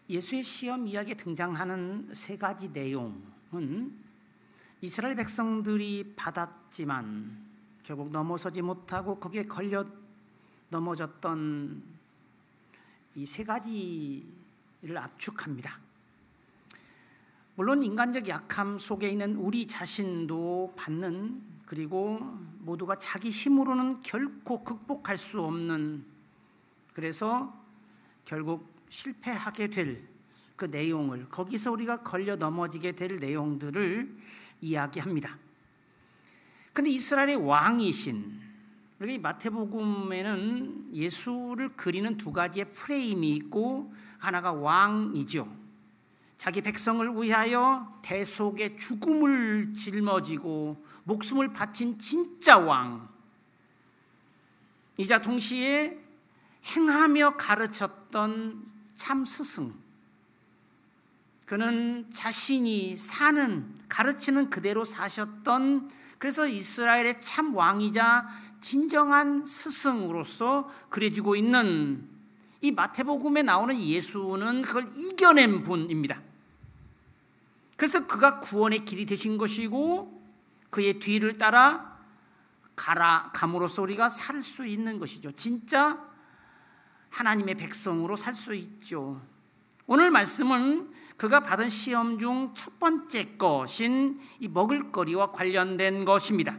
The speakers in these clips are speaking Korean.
예수의 시험 이야기에 등장하는 세 가지 내용은 이스라엘 백성들이 받았지만 결국 넘어서지 못하고 거기에 걸려 넘어졌던 이 세 가지를 압축합니다. 물론 인간적 약함 속에 있는 우리 자신도 받는, 그리고 모두가 자기 힘으로는 결코 극복할 수 없는, 그래서 결국 실패하게 될 그 내용을, 거기서 우리가 걸려 넘어지게 될 내용들을 이야기합니다. 그런데 이스라엘의 왕이신, 우리 마태복음에는 예수를 그리는 두 가지의 프레임이 있고, 하나가 왕이죠. 자기 백성을 위하여 대속의 죽음을 짊어지고 목숨을 바친 진짜 왕, 이자 동시에 행하며 가르쳤던 참 스승, 그는 자신이 사는, 가르치는 그대로 사셨던, 그래서 이스라엘의 참 왕이자 진정한 스승으로서 그려지고 있는 이 마태복음에 나오는 예수는 그걸 이겨낸 분입니다. 그래서 그가 구원의 길이 되신 것이고, 그의 뒤를 따라 감으로써 우리가 살 수 있는 것이죠. 진짜 하나님의 백성으로 살 수 있죠. 오늘 말씀은 그가 받은 시험 중 첫 번째 것인 이 먹을거리와 관련된 것입니다.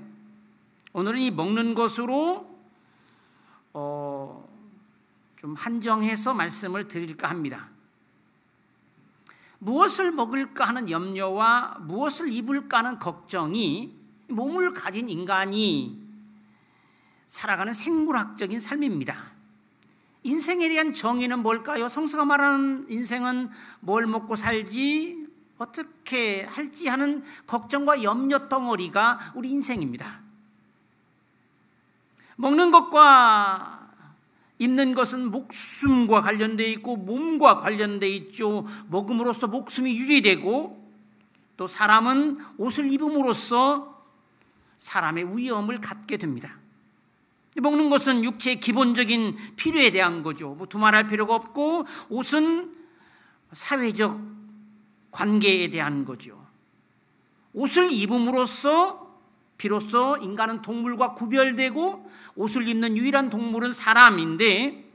오늘은 이 먹는 것으로 좀 한정해서 말씀을 드릴까 합니다. 무엇을 먹을까 하는 염려와 무엇을 입을까 하는 걱정이 몸을 가진 인간이 살아가는 생물학적인 삶입니다. 인생에 대한 정의는 뭘까요? 성서가 말하는 인생은 뭘 먹고 살지, 어떻게 할지 하는 걱정과 염려 덩어리가 우리 인생입니다. 먹는 것과 입는 것은 목숨과 관련되어 있고 몸과 관련되어 있죠. 먹음으로써 목숨이 유지되고, 또 사람은 옷을 입음으로써 사람의 위엄을 갖게 됩니다. 먹는 것은 육체의 기본적인 필요에 대한 거죠. 두말할 필요가 없고, 옷은 사회적 관계에 대한 거죠. 옷을 입음으로써 비로소 인간은 동물과 구별되고, 옷을 입는 유일한 동물은 사람인데,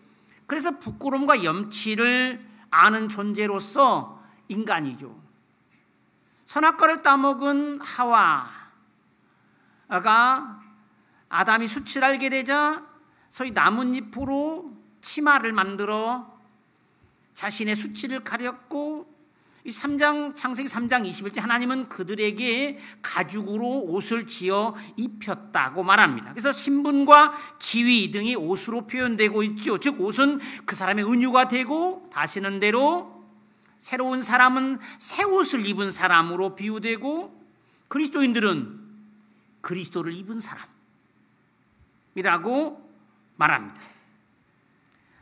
그래서 부끄러움과 염치를 아는 존재로서 인간이죠. 선악과를 따먹은 하와가 아담이 수치를 알게 되자 소위 나뭇잎으로 치마를 만들어 자신의 수치를 가렸고, 이 창세기 3장 21절 하나님은 그들에게 가죽으로 옷을 지어 입혔다고 말합니다. 그래서 신분과 지위 등이 옷으로 표현되고 있죠. 즉 옷은 그 사람의 은유가 되고, 다시는 대로 새로운 사람은 새 옷을 입은 사람으로 비유되고, 그리스도인들은 그리스도를 입은 사람이라고 말합니다.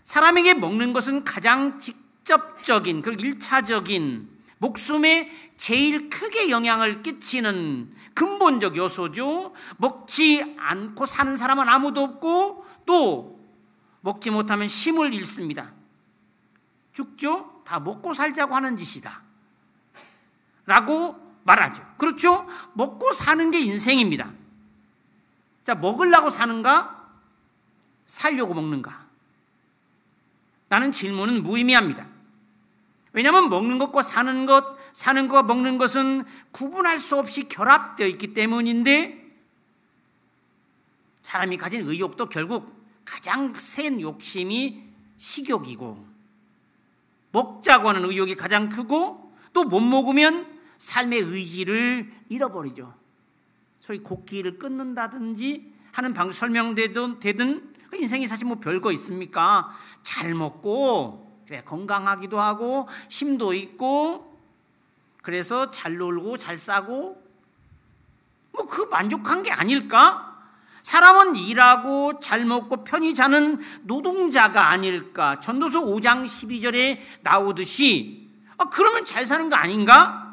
사람에게 먹는 것은 가장 직접적인, 그리고 1차적인, 목숨에 제일 크게 영향을 끼치는 근본적 요소죠. 먹지 않고 사는 사람은 아무도 없고, 또 먹지 못하면 힘을 잃습니다. 죽죠? 다 먹고 살자고 하는 짓이다 라고 말하죠. 그렇죠? 먹고 사는 게 인생입니다. 자, 먹으려고 사는가? 살려고 먹는가? 라는 질문은 무의미합니다. 왜냐하면 먹는 것과 사는 것, 사는 것과 먹는 것은 구분할 수 없이 결합되어 있기 때문인데, 사람이 가진 의욕도 결국 가장 센 욕심이 식욕이고, 먹자고 하는 의욕이 가장 크고, 또 못 먹으면 삶의 의지를 잃어버리죠. 소위 곡기를 끊는다든지 하는 방식 설명되든 인생이 사실 뭐 별거 있습니까? 잘 먹고, 그래 건강하기도 하고 힘도 있고, 그래서 잘 놀고 잘 싸고, 뭐 그 만족한 게 아닐까? 사람은 일하고 잘 먹고 편히 자는 노동자가 아닐까? 전도서 5장 12절에 나오듯이, 그러면 잘 사는 거 아닌가?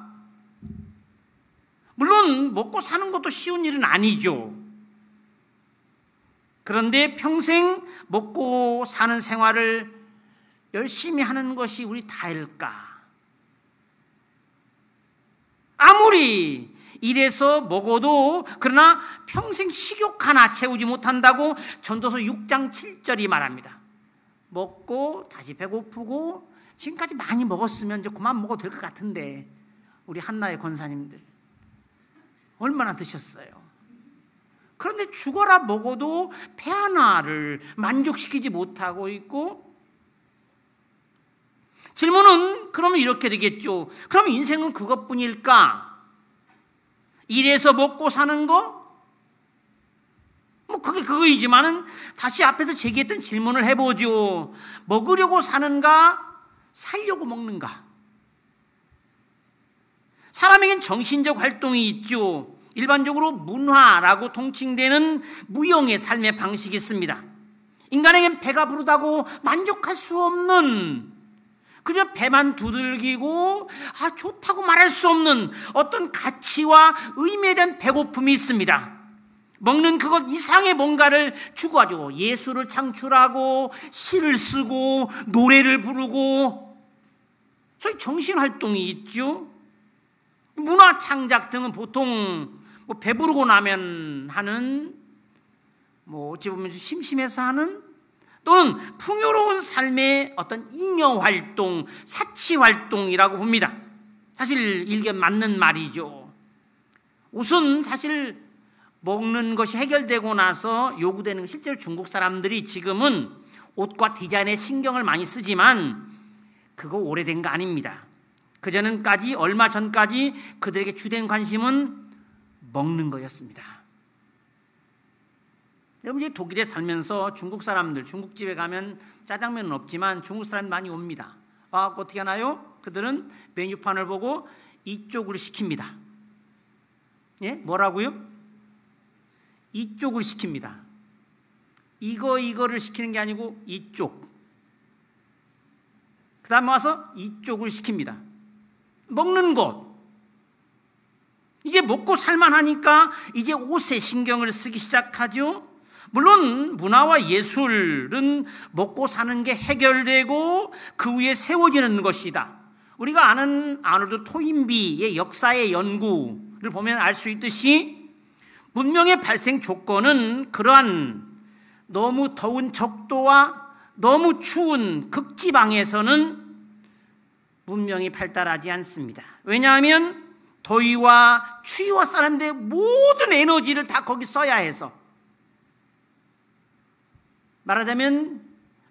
물론 먹고 사는 것도 쉬운 일은 아니죠. 그런데 평생 먹고 사는 생활을 열심히 하는 것이 우리 다일까? 아무리 이래서 먹어도 그러나 평생 식욕 하나 채우지 못한다고 전도서 6장 7절이 말합니다. 먹고 다시 배고프고 지금까지 많이 먹었으면 이제 그만 먹어도 될 것 같은데 우리 한나의 권사님들 얼마나 드셨어요? 그런데 죽어라 먹어도 배 하나를 만족시키지 못하고 있고, 질문은 그러면 이렇게 되겠죠. 그럼 인생은 그것뿐일까? 일해서 먹고 사는 거? 뭐 그게 그거이지만은 다시 앞에서 제기했던 질문을 해보죠. 먹으려고 사는가? 살려고 먹는가? 사람에겐 정신적 활동이 있죠. 일반적으로 문화라고 통칭되는 무형의 삶의 방식이 있습니다. 인간에겐 배가 부르다고 만족할 수 없는, 그저 배만 두들기고 좋다고 말할 수 없는 어떤 가치와 의미에 대한 배고픔이 있습니다. 먹는 그것 이상의 뭔가를 추구하죠. 예술을 창출하고 시를 쓰고 노래를 부르고, 소위 정신활동이 있죠. 문화 창작 등은 보통 배부르고 나면 하는, 어찌 보면 심심해서 하는, 또는 풍요로운 삶의 어떤 잉여활동, 사치활동이라고 봅니다. 사실 이게 맞는 말이죠. 우선 사실 먹는 것이 해결되고 나서 요구되는 건, 실제로 중국 사람들이 지금은 옷과 디자인에 신경을 많이 쓰지만 그거 오래된 거 아닙니다. 그전까지, 얼마 전까지 그들에게 주된 관심은 먹는 거였습니다. 여러분, 이제 독일에 살면서 중국 사람들, 중국집에 가면 짜장면은 없지만 중국 사람이 많이 옵니다. 와서 어떻게 하나요? 그들은 메뉴판을 보고 이쪽을 시킵니다. 예? 뭐라고요? 이쪽을 시킵니다. 이거를 시키는 게 아니고 이쪽. 그 다음에 와서 이쪽을 시킵니다. 먹는 것. 이제 먹고 살만하니까 이제 옷에 신경을 쓰기 시작하죠. 물론 문화와 예술은 먹고 사는 게 해결되고 그 위에 세워지는 것이다. 우리가 아는 아놀드 토인비의 역사의 연구를 보면 알 수 있듯이, 문명의 발생 조건은 그러한 너무 더운 적도와 너무 추운 극지방에서는 문명이 발달하지 않습니다. 왜냐하면 더위와 추위와 싸는데 모든 에너지를 다 거기 써야 해서, 말하자면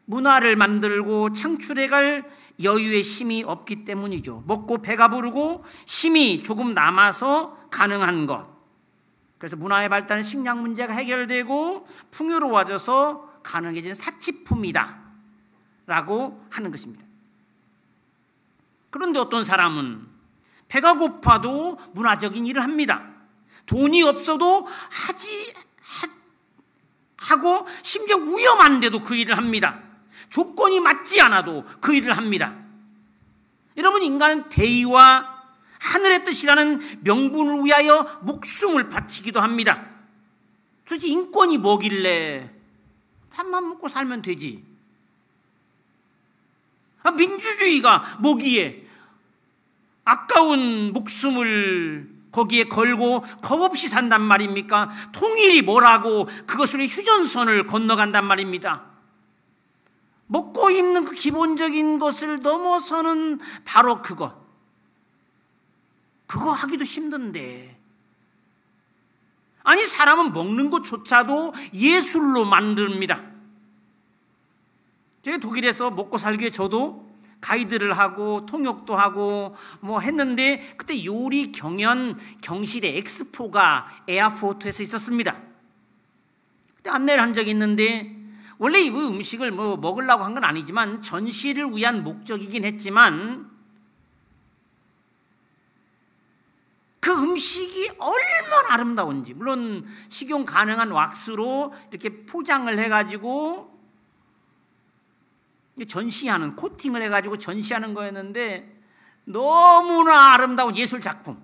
문화를 만들고 창출해갈 여유의 힘이 없기 때문이죠. 먹고 배가 부르고 힘이 조금 남아서 가능한 것. 그래서 문화의 발달은 식량 문제가 해결되고 풍요로워져서 가능해진 사치품이다 라고 하는 것입니다. 그런데 어떤 사람은 배가 고파도 문화적인 일을 합니다. 돈이 없어도 하고 심지어 위험한데도 그 일을 합니다. 조건이 맞지 않아도 그 일을 합니다. 여러분, 인간은 대의와 하늘의 뜻이라는 명분을 위하여 목숨을 바치기도 합니다. 도대체 인권이 뭐길래 밥만 먹고 살면 되지? 민주주의가 뭐기에 아까운 목숨을 거기에 걸고 겁없이 산단 말입니까? 통일이 뭐라고 그것을 휴전선을 건너간단 말입니다. 먹고 입는 그 기본적인 것을 넘어서는 바로 그거 하기도 힘든데, 아니 사람은 먹는 것조차도 예술로 만듭니다. 제가 독일에서 먹고 살기 위해 저도 가이드를 하고 통역도 하고 했는데, 그때 요리 경연 경실의 엑스포가 에어포트에서 있었습니다. 그때 안내를 한 적이 있는데, 원래 이 음식을 먹으려고 한 건 아니지만 전시를 위한 목적이긴 했지만, 그 음식이 얼마나 아름다운지, 물론 식용 가능한 왁스로 이렇게 포장을 해가지고 전시하는, 코팅을 해가지고 전시하는 거였는데 너무나 아름다운 예술 작품,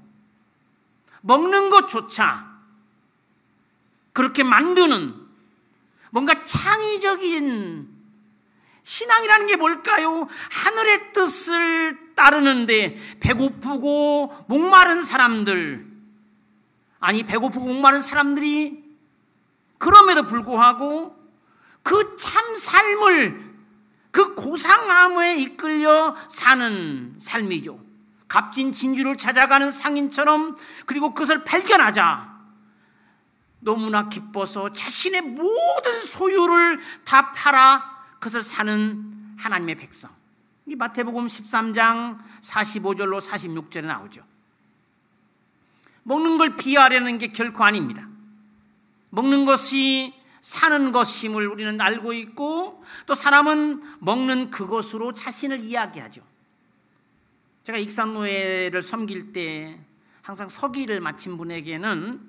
먹는 것조차 그렇게 만드는 뭔가 창의적인 신앙이라는 게 뭘까요? 하늘의 뜻을 따르는데 배고프고 목마른 사람들, 아니 배고프고 목마른 사람들이 그럼에도 불구하고 그 참 삶을, 그 고상함에 이끌려 사는 삶이죠. 값진 진주를 찾아가는 상인처럼, 그리고 그것을 발견하자 너무나 기뻐서 자신의 모든 소유를 다 팔아 그것을 사는 하나님의 백성. 이 마태복음 13장 45절로 46절에 나오죠. 먹는 걸 비하하려는 게 결코 아닙니다. 먹는 것이 사는 것임을 우리는 알고 있고, 또 사람은 먹는 그것으로 자신을 이야기하죠. 제가 익산노예를 섬길 때 항상 서기를 마친 분에게는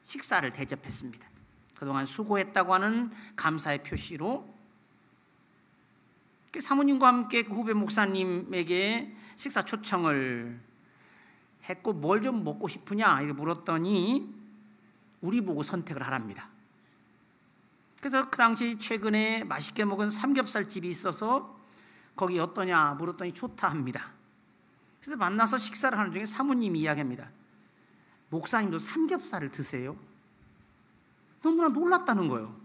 식사를 대접했습니다. 그동안 수고했다고 하는 감사의 표시로. 사모님과 함께 그 후배 목사님에게 식사 초청을 했고, 뭘 좀 먹고 싶으냐 이렇게 물었더니 우리 보고 선택을 하랍니다. 그래서 그 당시 최근에 맛있게 먹은 삼겹살집이 있어서 거기 어떠냐 물었더니 좋다 합니다. 그래서 만나서 식사를 하는 중에 사모님이 이야기합니다. 목사님도 삼겹살을 드세요? 너무나 놀랐다는 거예요.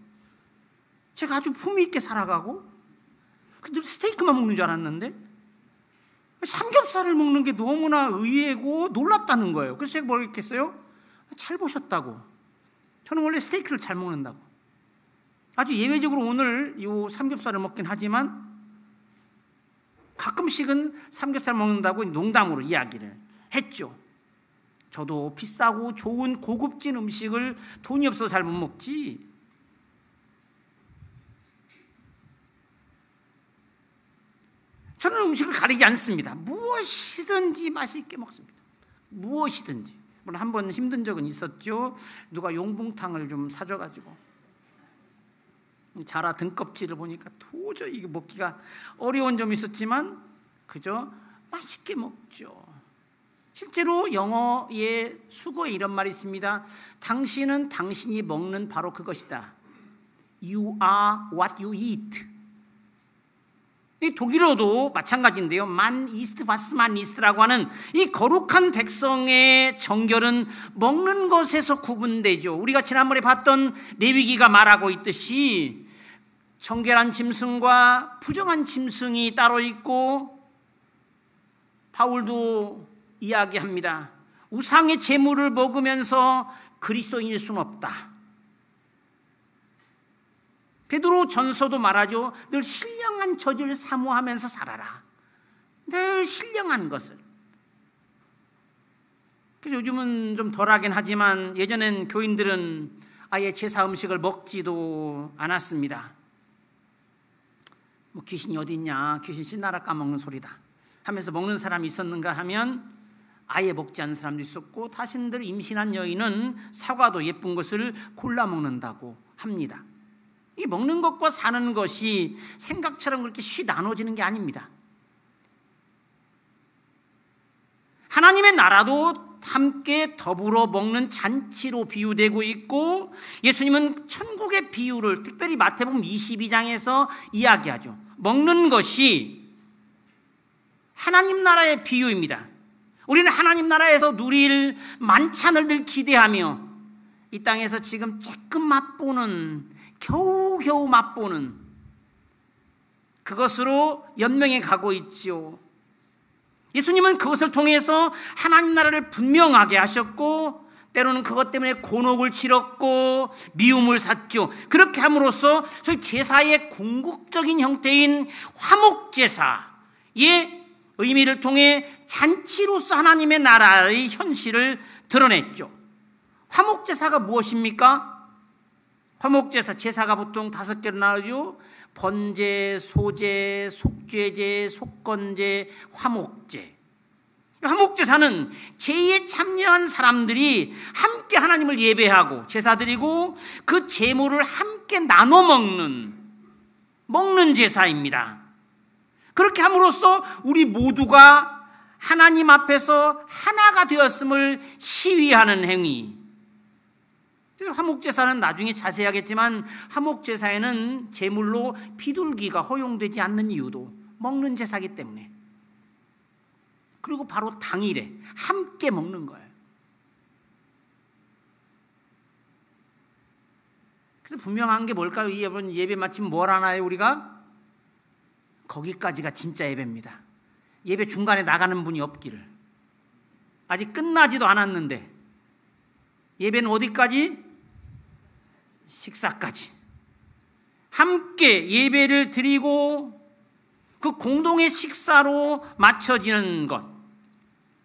제가 아주 품위 있게 살아가고 늘 스테이크만 먹는 줄 알았는데 삼겹살을 먹는 게 너무나 의외고 놀랐다는 거예요. 그래서 제가 뭘 했겠어요? 잘 보셨다고. 저는 원래 스테이크를 잘 먹는다고. 아주 예외적으로 오늘 이 삼겹살을 먹긴 하지만 가끔씩은 삼겹살 먹는다고 농담으로 이야기를 했죠. 저도 비싸고 좋은 고급진 음식을 돈이 없어서 잘 못 먹지. 저는 음식을 가리지 않습니다. 무엇이든지 맛있게 먹습니다. 무엇이든지. 물론 한 번 힘든 적은 있었죠. 누가 용봉탕을 좀 사줘가지고 자라 등껍질을 보니까 도저히 이게 먹기가 어려운 점이 있었지만 그저 맛있게 먹죠. 실제로 영어의 수거에 이런 말이 있습니다. 당신은 당신이 먹는 바로 그것이다. You are what you eat. 이 독일어도 마찬가지인데요. 만 이스트 바스만 이스트라고 하는 이 거룩한 백성의 정결은 먹는 것에서 구분되죠. 우리가 지난번에 봤던 레위기가 말하고 있듯이 정결한 짐승과 부정한 짐승이 따로 있고, 바울도 이야기합니다. 우상의 제물을 먹으면서 그리스도인일 수는 없다. 베드로 전서도 말하죠. 늘 신령한 젖을 사모하면서 살아라. 늘 신령한 것을. 그래서 요즘은 좀 덜하긴 하지만 예전엔 교인들은 아예 제사 음식을 먹지도 않았습니다. 뭐 귀신이 어디 있냐, 귀신 신나라 까먹는 소리다 하면서 먹는 사람이 있었는가 하면 아예 먹지 않는 사람도 있었고, 타신들 임신한 여인은 사과도 예쁜 것을 골라 먹는다고 합니다. 이 먹는 것과 사는 것이 생각처럼 그렇게 쉬 나눠지는 게 아닙니다. 하나님의 나라도 함께 더불어 먹는 잔치로 비유되고 있고, 예수님은 천국의 비유를 특별히 마태복음 22장에서 이야기하죠. 먹는 것이 하나님 나라의 비유입니다. 우리는 하나님 나라에서 누릴 만찬을 늘 기대하며 이 땅에서 지금 조금 맛보는, 겨우겨우 맛보는 그것으로 연명해 가고 있지요. 예수님은 그것을 통해서 하나님 나라를 분명하게 하셨고, 때로는 그것 때문에 곤혹을 치렀고 미움을 샀죠. 그렇게 함으로써 소위 제사의 궁극적인 형태인 화목제사의 의미를 통해 잔치로서 하나님의 나라의 현실을 드러냈죠. 화목제사가 무엇입니까? 화목제사, 제사가 보통 5개로 나오죠. 번제, 소제, 속죄제, 속건제, 화목제. 화목제사는 제에 참여한 사람들이 함께 하나님을 예배하고 제사 드리고 그 제물을 함께 나눠 먹는 제사입니다. 그렇게 함으로써 우리 모두가 하나님 앞에서 하나가 되었음을 시위하는 행위. 화목제사는 나중에 자세히 하겠지만 화목제사에는 제물로 비둘기가 허용되지 않는 이유도 먹는 제사이기 때문에, 그리고 바로 당일에 함께 먹는 거예요. 그래서 분명한 게 뭘까요? 여러분, 예배 마치면 뭘 하나요 우리가? 거기까지가 진짜 예배입니다. 예배 중간에 나가는 분이 없기를. 아직 끝나지도 않았는데 예배는 어디까지? 식사까지. 함께 예배를 드리고 그 공동의 식사로 맞춰지는 것.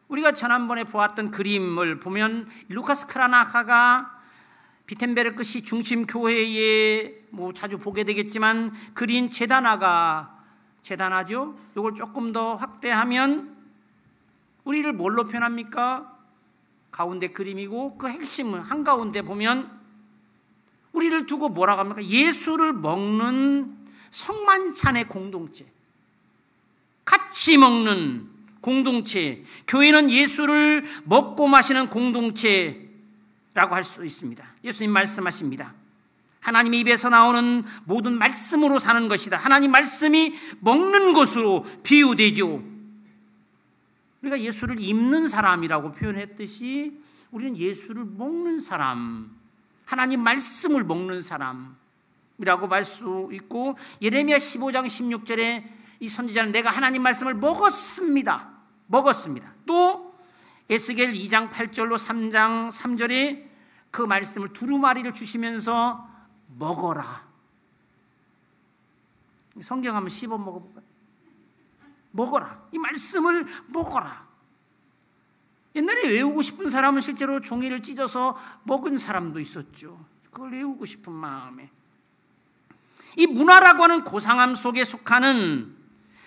우리가 지난번에 보았던 그림을 보면 루카스 크라나카가 비텐베르크 시 중심 교회에 자주 보게 되겠지만 그린 재단하죠. 이걸 조금 더 확대하면 우리를 뭘로 표현합니까? 가운데 그림이고 그 핵심은 한가운데 보면 우리를 두고 뭐라고 합니까? 예수를 먹는 성만찬의 공동체, 같이 먹는 공동체, 교회는 예수를 먹고 마시는 공동체라고 할 수 있습니다. 예수님 말씀하십니다. 하나님의 입에서 나오는 모든 말씀으로 사는 것이다. 하나님 말씀이 먹는 것으로 비유되죠. 우리가 예수를 입는 사람이라고 표현했듯이 우리는 예수를 먹는 사람, 하나님 말씀을 먹는 사람이라고 말 수 있고, 예레미야 15장 16절에 이 선지자는 내가 하나님 말씀을 먹었습니다. 또 에스겔 2장 8절로 3장 3절에 그 말씀을 두루마리를 주시면서 먹어라. 성경 한번 씹어 먹어볼까요? 먹어라. 이 말씀을 먹어라. 옛날에 외우고 싶은 사람은 실제로 종이를 찢어서 먹은 사람도 있었죠. 그걸 외우고 싶은 마음에. 이 문화라고 하는 고상함 속에 속하는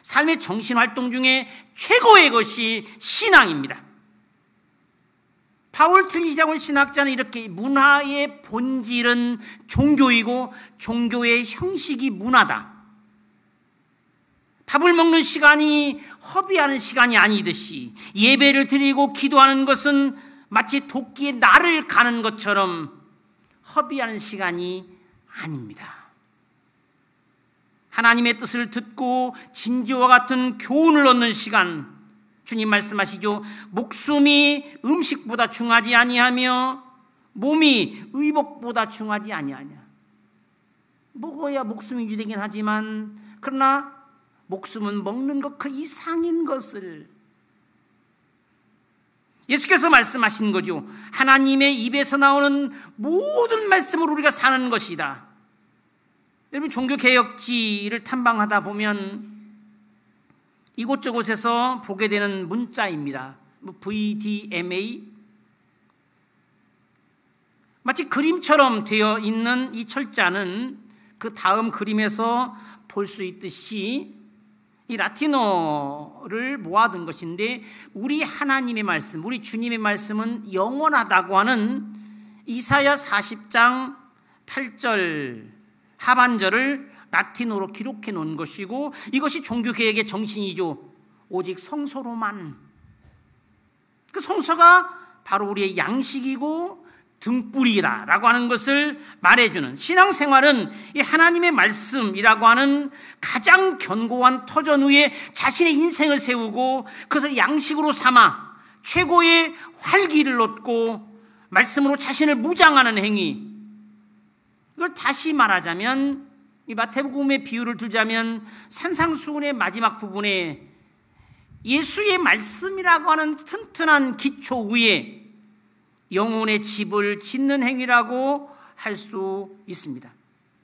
삶의 정신활동 중에 최고의 것이 신앙입니다. 파울 틀리시라고 하는 신학자는 이렇게, 문화의 본질은 종교이고 종교의 형식이 문화다. 밥을 먹는 시간이 허비하는 시간이 아니듯이 예배를 드리고 기도하는 것은 마치 도끼에 날을 가는 것처럼 허비하는 시간이 아닙니다. 하나님의 뜻을 듣고 진지와 같은 교훈을 얻는 시간, 주님 말씀하시죠. 목숨이 음식보다 중하지 아니하며 몸이 의복보다 중하지 아니하냐. 먹어야 목숨이 유지되긴 하지만, 그러나 목숨은 먹는 것 그 이상인 것을 예수께서 말씀하신 거죠. 하나님의 입에서 나오는 모든 말씀으로 우리가 사는 것이다. 여러분, 종교개혁지를 탐방하다 보면 이곳저곳에서 보게 되는 문자입니다. VDMA, 마치 그림처럼 되어 있는 이 철자는 그 다음 그림에서 볼 수 있듯이 이 라틴어를 모아둔 것인데, 우리 하나님의 말씀, 우리 주님의 말씀은 영원하다고 하는 이사야 40장 8절 하반절을 라틴어로 기록해 놓은 것이고, 이것이 종교개혁의 정신이죠. 오직 성서로만. 그 성서가 바로 우리의 양식이고 등불이다라고 하는 것을 말해주는, 신앙생활은 이 하나님의 말씀이라고 하는 가장 견고한 터전 위에 자신의 인생을 세우고 그것을 양식으로 삼아 최고의 활기를 얻고 말씀으로 자신을 무장하는 행위. 이걸 다시 말하자면, 이 마태복음의 비유를 들자면 산상수훈의 마지막 부분에 예수의 말씀이라고 하는 튼튼한 기초 위에 영혼의 집을 짓는 행위라고 할 수 있습니다.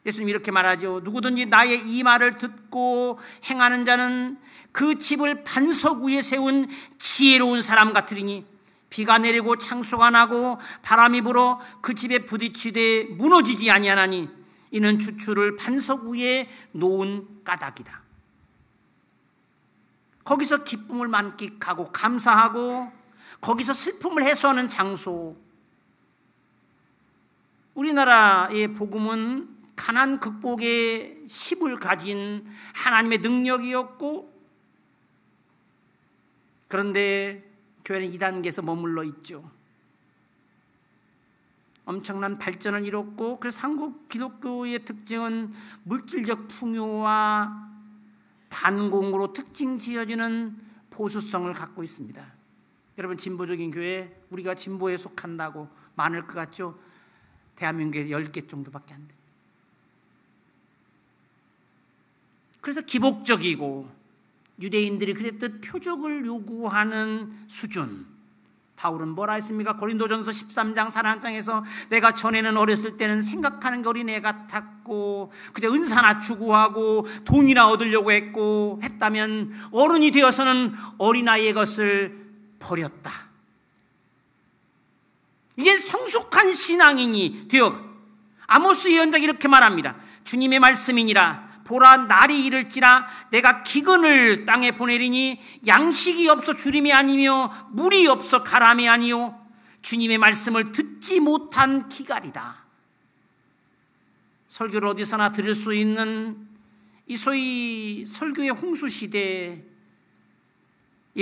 예수님 이렇게 말하죠. 누구든지 나의 이 말을 듣고 행하는 자는 그 집을 반석 위에 세운 지혜로운 사람 같으리니 비가 내리고 창수가 나고 바람이 불어 그 집에 부딪히되 무너지지 아니하나니 이는 주추를 반석 위에 놓은 까닭이다. 거기서 기쁨을 만끽하고 감사하고 거기서 슬픔을 해소하는 장소. 우리나라의 복음은 가난 극복의 힘을 가진 하나님의 능력이었고, 그런데 교회는 2단계에서 머물러 있죠. 엄청난 발전을 이뤘고, 그래서 한국 기독교의 특징은 물질적 풍요와 반공으로 특징 지어지는 보수성을 갖고 있습니다. 여러분, 진보적인 교회, 우리가 진보에 속한다고 많을 것 같죠? 대한민국에 10개 정도밖에 안 돼요. 그래서 기복적이고 유대인들이 그랬듯 표적을 요구하는 수준. 바울은 뭐라 했습니까? 고린도전서 13장 4장에서 내가 전에는 어렸을 때는 생각하는 게 어린애 같았고 그저 은사나 추구하고 돈이나 얻으려고 했다면 어른이 되어서는 어린아이의 것을 버렸다. 이게 성숙한 신앙인이 되어. 아모스 예언자가 이렇게 말합니다. 주님의 말씀이니라. 보라, 날이 이를지라 내가 기근을 땅에 보내리니 양식이 없어 주림이 아니며 물이 없어 가람이 아니요 주님의 말씀을 듣지 못한 기갈이다. 설교를 어디서나 들을 수 있는 이 소위 설교의 홍수 시대에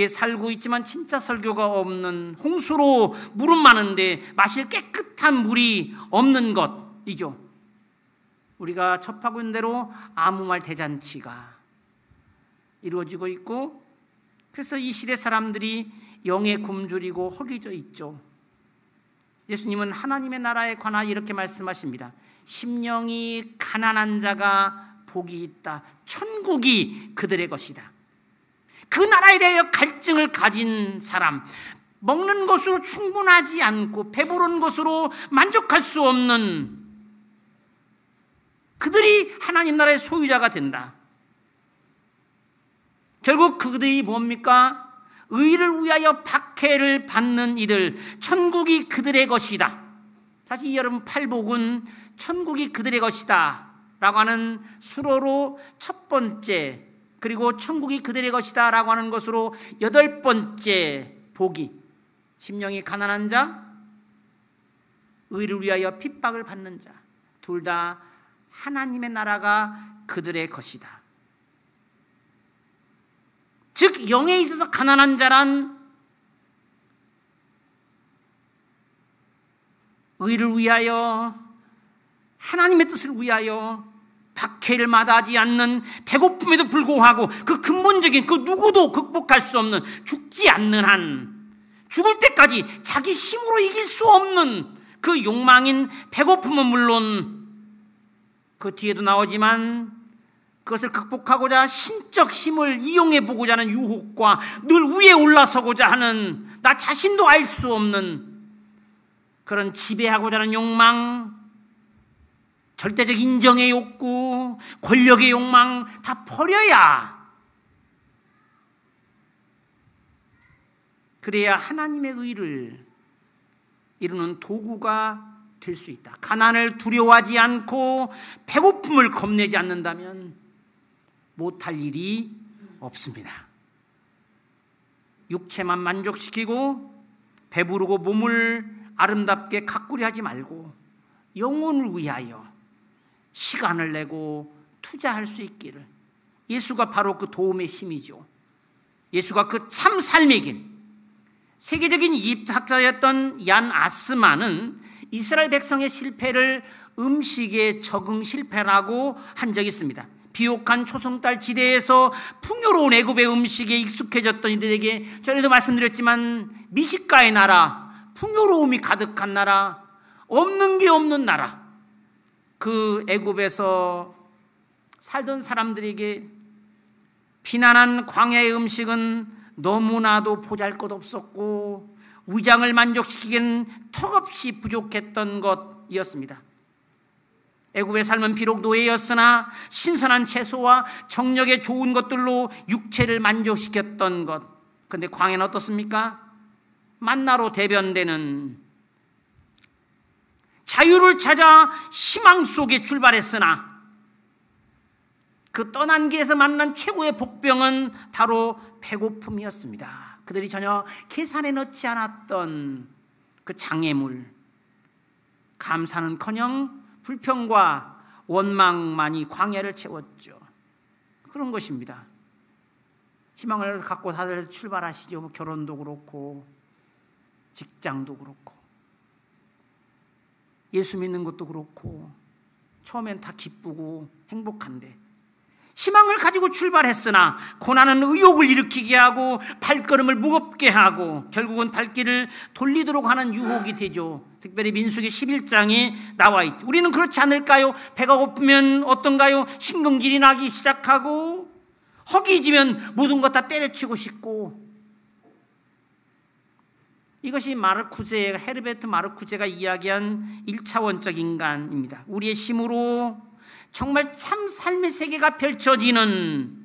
살고 있지만 진짜 설교가 없는, 홍수로 물은 많은데 마실 깨끗한 물이 없는 것이죠. 우리가 접하고 있는 대로 아무 말 대잔치가 이루어지고 있고, 그래서 이 시대 사람들이 영에 굶주리고 허기져 있죠. 예수님은 하나님의 나라에 관하여 이렇게 말씀하십니다. 심령이 가난한 자가 복이 있다. 천국이 그들의 것이다. 그 나라에 대하여 갈증을 가진 사람, 먹는 것으로 충분하지 않고 배부른 것으로 만족할 수 없는 그들이 하나님 나라의 소유자가 된다. 결국 그들이 뭡니까? 의를 위하여 박해를 받는 이들, 천국이 그들의 것이다. 사실 여러분, 팔복은 천국이 그들의 것이다 라고 하는 수로로 첫 번째, 그리고 천국이 그들의 것이다 라고 하는 것으로 8번째 복이, 심령이 가난한 자, 의를 위하여 핍박을 받는 자, 둘 다 하나님의 나라가 그들의 것이다. 즉 영에 있어서 가난한 자란 의를 위하여, 하나님의 뜻을 위하여 박해를 마다하지 않는, 배고픔에도 불구하고 그 근본적인, 그 누구도 극복할 수 없는, 죽지 않는 한, 죽을 때까지 자기 힘으로 이길 수 없는 그 욕망인 배고픔은 물론 그 뒤에도 나오지만, 그것을 극복하고자 신적 힘을 이용해 보고자 하는 유혹과 늘 위에 올라서고자 하는 나 자신도 알 수 없는 그런 지배하고자 하는 욕망, 절대적 인정의 욕구, 권력의 욕망 다 버려야, 그래야 하나님의 의를 이루는 도구가 될 수 있다. 가난을 두려워하지 않고 배고픔을 겁내지 않는다면 못할 일이 없습니다. 육체만 만족시키고 배부르고 몸을 아름답게 가꾸려 하지 말고 영혼을 위하여 시간을 내고 투자할 수 있기를. 예수가 바로 그 도움의 힘이죠. 예수가 그 참 삶의 길. 세계적인 이집트 학자였던 얀 아스만은 이스라엘 백성의 실패를 음식의 적응 실패라고 한 적이 있습니다. 비옥한 초승달 지대에서 풍요로운 애굽의 음식에 익숙해졌던 이들에게, 전에도 말씀드렸지만 미식가의 나라, 풍요로움이 가득한 나라, 없는 게 없는 나라, 그 애굽에서 살던 사람들에게 비난한 광야의 음식은 너무나도 보잘것없었고 위장을 만족시키기엔 턱없이 부족했던 것이었습니다. 애굽의 삶은 비록 노예였으나 신선한 채소와 정력에 좋은 것들로 육체를 만족시켰던 것. 그런데 광야는 어떻습니까? 만나로 대변되는, 자유를 찾아 희망 속에 출발했으나 그 떠난 길에서 만난 최고의 복병은 바로 배고픔이었습니다. 그들이 전혀 계산에 넣지 않았던 그 장애물, 감사는커녕 불평과 원망만이 광야를 채웠죠. 그런 것입니다. 희망을 갖고 다들 출발하시죠. 뭐 결혼도 그렇고 직장도 그렇고. 예수 믿는 것도 그렇고 처음엔 다 기쁘고 행복한데 희망을 가지고 출발했으나 고난은 의욕을 일으키게 하고 발걸음을 무겁게 하고 결국은 발길을 돌리도록 하는 유혹이 되죠. 특별히 민수기 11장에 나와 있죠. 우리는 그렇지 않을까요? 배가 고프면 어떤가요? 심근길이 나기 시작하고 허기지면 모든 것 다 때려치고 싶고, 이것이 헤르베르트 마르쿠제가 이야기한 1차원적 인간입니다. 우리의 힘으로 정말 참 삶의 세계가 펼쳐지는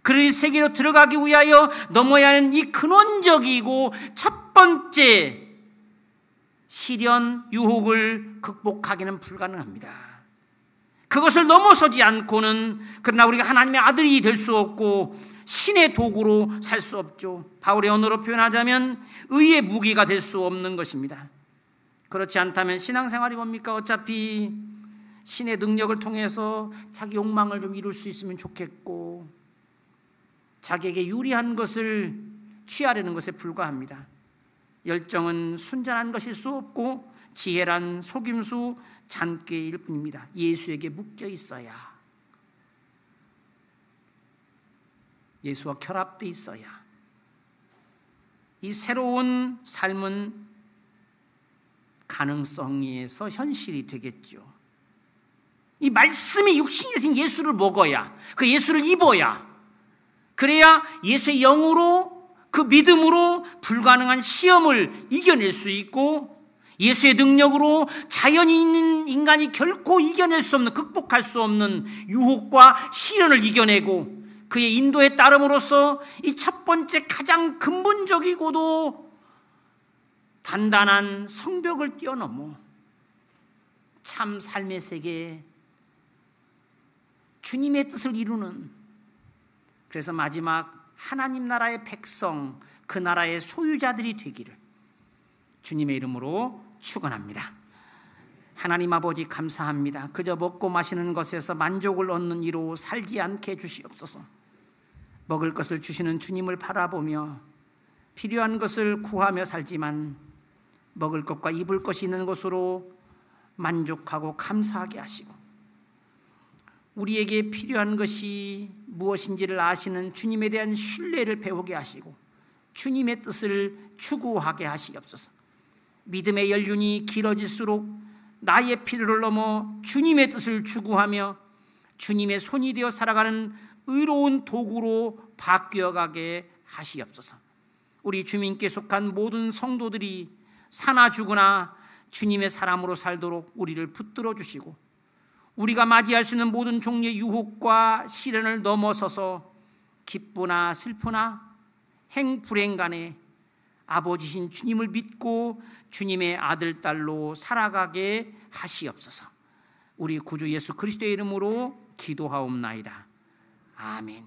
그 세계로 들어가기 위하여 넘어야 하는 이 근원적이고 첫 번째 시련, 유혹을 극복하기는 불가능합니다. 그것을 넘어서지 않고는 그러나 우리가 하나님의 아들이 될 수 없고 신의 도구로 살 수 없죠. 바울의 언어로 표현하자면 의의 무기가 될 수 없는 것입니다. 그렇지 않다면 신앙생활이 뭡니까? 어차피 신의 능력을 통해서 자기 욕망을 좀 이룰 수 있으면 좋겠고 자기에게 유리한 것을 취하려는 것에 불과합니다. 열정은 순전한 것일 수 없고 지혜란 속임수 잔꾀일 뿐입니다. 예수에게 묶여 있어야, 예수와 결합되어 있어야 이 새로운 삶은 가능성에서 현실이 되겠죠. 이 말씀이 육신이 되신 예수를 먹어야, 그 예수를 입어야, 그래야 예수의 영으로 그 믿음으로 불가능한 시험을 이겨낼 수 있고 예수의 능력으로 자연이 있는 인간이 결코 이겨낼 수 없는, 극복할 수 없는 유혹과 시련을 이겨내고 그의 인도에 따름으로써 이 첫 번째 가장 근본적이고도 단단한 성벽을 뛰어넘어 참 삶의 세계에 주님의 뜻을 이루는, 그래서 마지막 하나님 나라의 백성, 그 나라의 소유자들이 되기를 주님의 이름으로 축원합니다. 하나님 아버지 감사합니다. 그저 먹고 마시는 것에서 만족을 얻는 이로 살지 않게 해주시옵소서. 먹을 것을 주시는 주님을 바라보며 필요한 것을 구하며 살지만 먹을 것과 입을 것이 있는 것으로 만족하고 감사하게 하시고 우리에게 필요한 것이 무엇인지를 아시는 주님에 대한 신뢰를 배우게 하시고 주님의 뜻을 추구하게 하시옵소서. 믿음의 연륜이 길어질수록 나의 필요를 넘어 주님의 뜻을 추구하며 주님의 손이 되어 살아가는 의로운 도구로 바뀌어가게 하시옵소서. 우리 주님께 속한 모든 성도들이 사나 죽으나 주님의 사람으로 살도록 우리를 붙들어 주시고 우리가 맞이할 수 있는 모든 종류의 유혹과 시련을 넘어서서 기쁘나 슬프나 행불행 간에 아버지신 주님을 믿고 주님의 아들, 딸로 살아가게 하시옵소서. 우리 구주 예수 그리스도의 이름으로 기도하옵나이다. 아멘.